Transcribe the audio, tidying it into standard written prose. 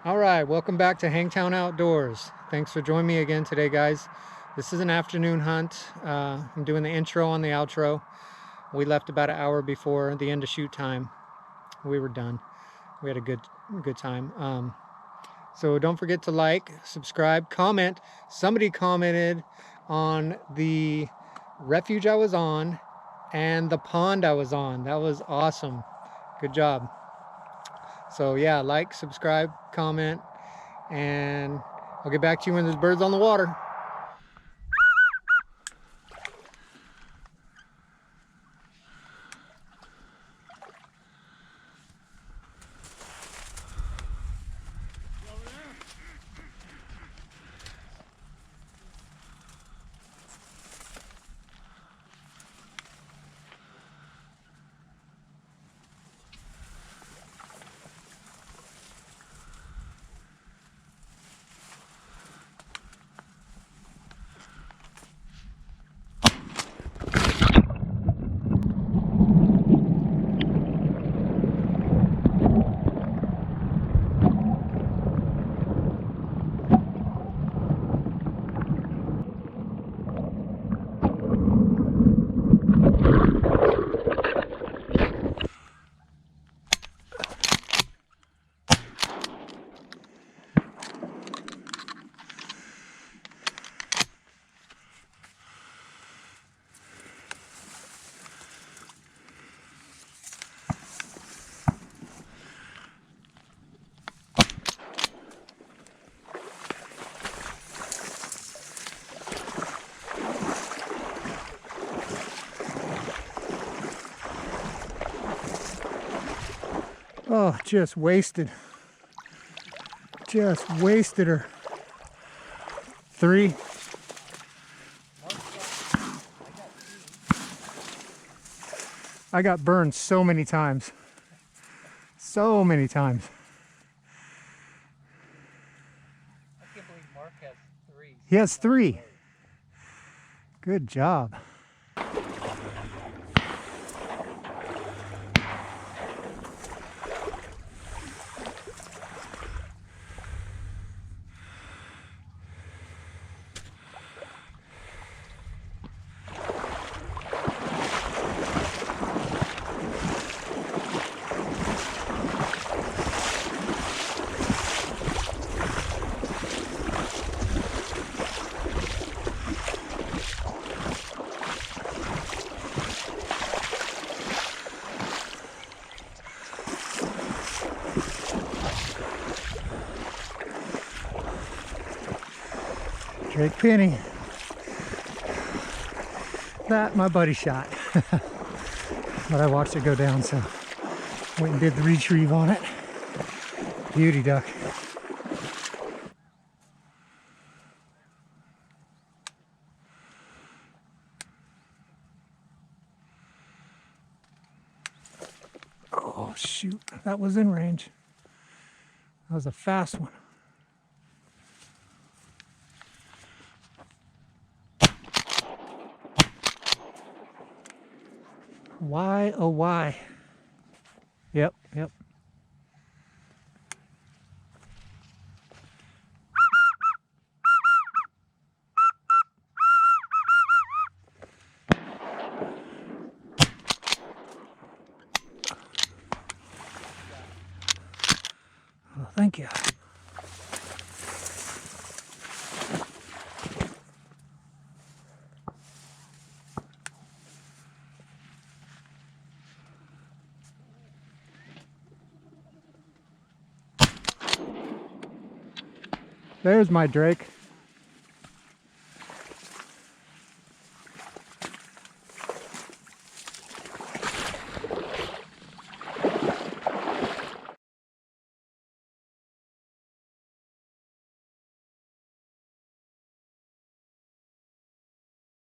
All right, welcome back to Hangtown Outdoors. Thanks for joining me again today, guys. This is an afternoon hunt. I'm doing the intro on the outro. We left about an hour before the end of shoot time. We were done. We had a good time. So don't forget to like, subscribe, comment. Somebody commented on the refuge I was on and the pond I was on. That was awesome. Good job. So yeah, like, subscribe, comment, and I'll get back to you when there's birds on the water. Oh, just wasted. Just wasted her. 3. I got burned so many times. So many times. I can't believe Mark has 3. He has 3. Good job. Drake Penny. That my buddy shot. But I watched it go down, so went and did the retrieve on it. Beauty duck. Oh shoot, that was in range. That was a fast one. Why, oh why? Yep. Well, thank you. There's my drake.